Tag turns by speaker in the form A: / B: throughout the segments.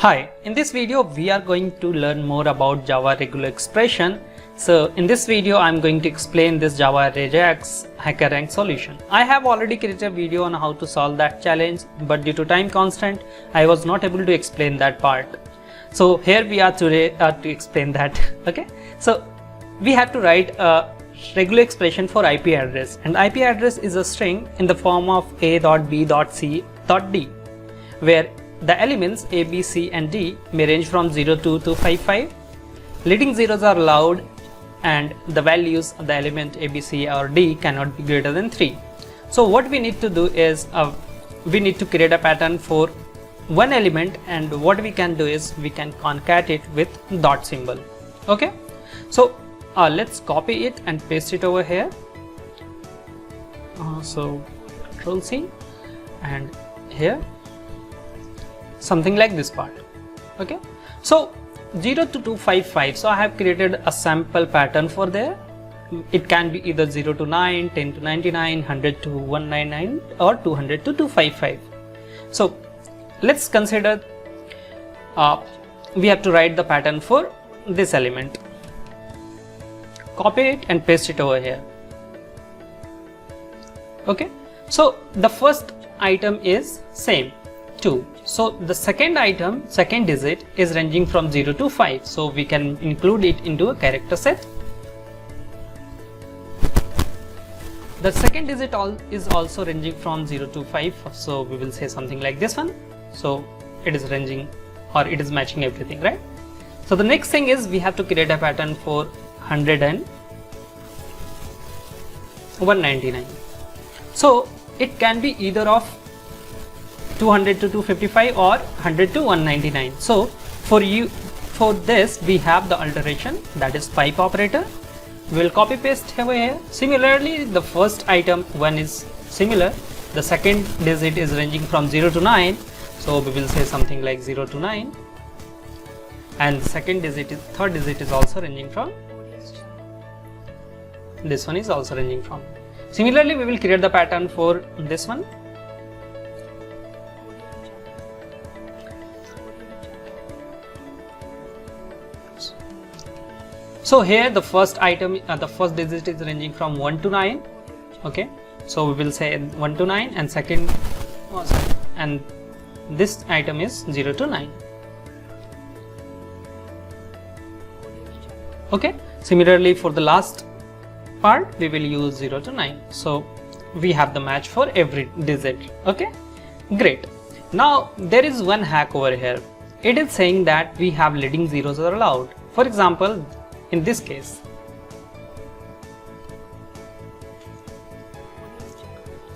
A: Hi, in this video we are going to learn more about Java regular expression. So in this video I am going to explain this Java regex HackerRank solution. I have already created a video on how to solve that challenge, but due to time constraint I was not able to explain that part. So here we are today to explain that. Okay, so we have to write a regular expression for IP address, and IP address is a string in the form of a.b.c.d, where the elements A, B, C and D may range from 0 to 255. Leading zeros are allowed and the values of the element A, B, C or D cannot be greater than 3. So what we need to do is we need to create a pattern for one element, and what we can do is we can concat it with dot symbol. Okay, so let's copy it and paste it over here. So Ctrl C and here something like this part. Okay, so 0 to 255, so I have created a sample pattern for there. It can be either 0 to 9, 10 to 99, 100 to 199 or 200 to 255. So let's consider we have to write the pattern for this element. Copy it and paste it over here. Okay, so the first item is same 2. So the second digit is ranging from 0 to 5, so we can include it into a character set. The second digit is also ranging from 0 to 5, so we will say something like this one. So it is ranging, or it is matching everything, right? So the next thing is we have to create a pattern for 100 and 199. So it can be either of 200 to 255 or 100 to 199. So for this we have the alteration, that is pipe operator. We will copy paste over here. Similarly, the first item 1 is similar, the second digit is ranging from 0 to 9, so we will say something like 0 to 9, and third digit is also ranging from, this one is also ranging from. Similarly, we will create the pattern for this one. So here the first digit is ranging from 1 to 9. Okay, so we will say 1 to 9, and and this item is 0 to 9. Okay, similarly for the last part we will use 0 to 9. So we have the match for every digit. Okay, great. Now there is one hack over here. It is saying that we have leading zeros are allowed. For example, in this case,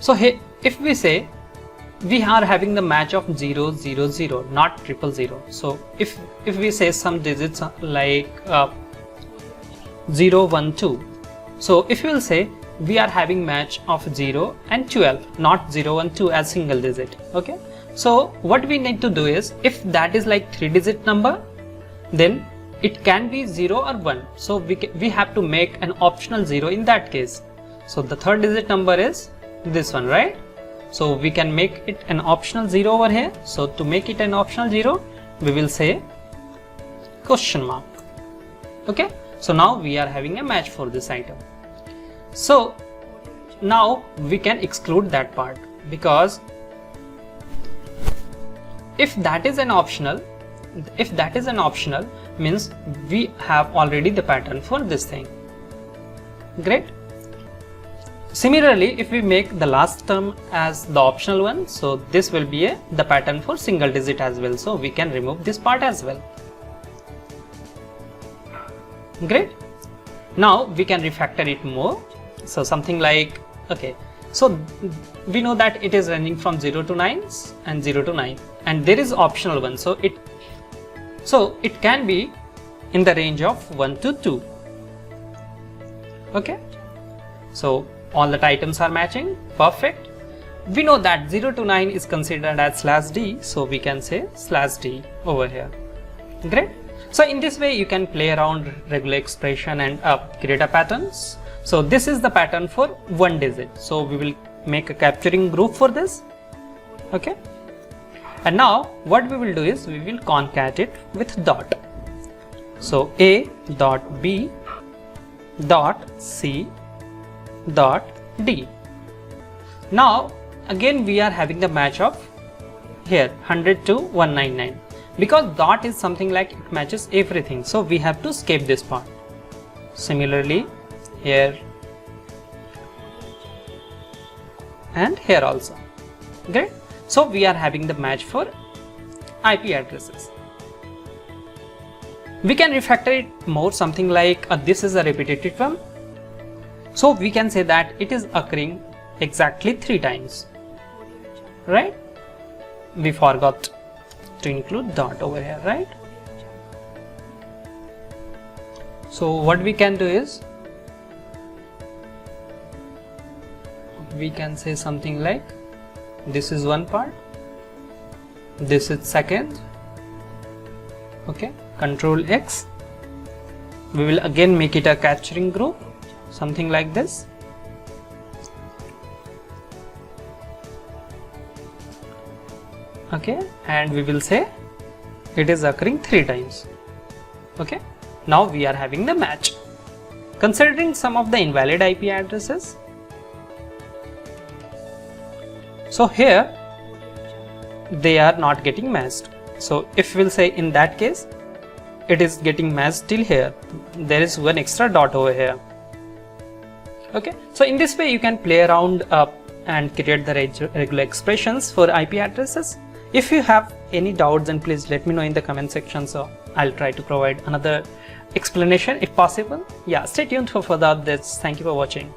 A: so here if we say we are having the match of 0 0 0, not 0 0 0, so if we say some digits like 0 1 2, so if we will say we are having match of 0 and 12, not 0 1 2 as single digit. Okay, so what we need to do is, if that is like 3-digit number, then it can be 0 or 1, so we have to make an optional 0 in that case. So the third digit number is this one, right? So we can make it an optional 0 over here. So to make it an optional 0, we will say question mark. Okay, so now we are having a match for this item. So now we can exclude that part, because if that is an optional means we have already the pattern for this thing. Great. Similarly, if we make the last term as the optional one, so this will be the pattern for single digit as well, so we can remove this part as well. Great. Now we can refactor it more. So something like, okay, so we know that it is ranging from 0 to 9 and 0 to 9, and there is optional one, so it can be in the range of 1 to 2. Okay, so all the items are matching, perfect. We know that 0 to 9 is considered as /d, so we can say /d over here. Great. So in this way you can play around regular expression and create a patterns. So this is the pattern for one digit, so we will make a capturing group for this. Okay, And now what we will do is we will concat it with dot. So A dot B dot C dot D. Now again we are having the match of here 100 to 199. Because dot is something like it matches everything, so we have to skip this part. Similarly here and here also. Great. So we are having the match for IP addresses. We can refactor it more, something like this is a repetitive one. So we can say that it is occurring exactly 3 times. Right? We forgot to include dot over here, right? So what we can do is we can say something like this is one part, this is second, okay, Control X. We will again make it a capturing group, something like this. Okay, and we will say it is occurring 3 times. Okay, now we are having the match. Considering some of the invalid IP addresses, so here they are not getting matched. So if we'll say in that case it is getting matched till here, there is one extra dot over here. Okay, so in this way you can play around and create the regular expressions for IP addresses. If you have any doubts, then please let me know in the comment section, so I'll try to provide another explanation if possible. Yeah, stay tuned for further updates. Thank you for watching.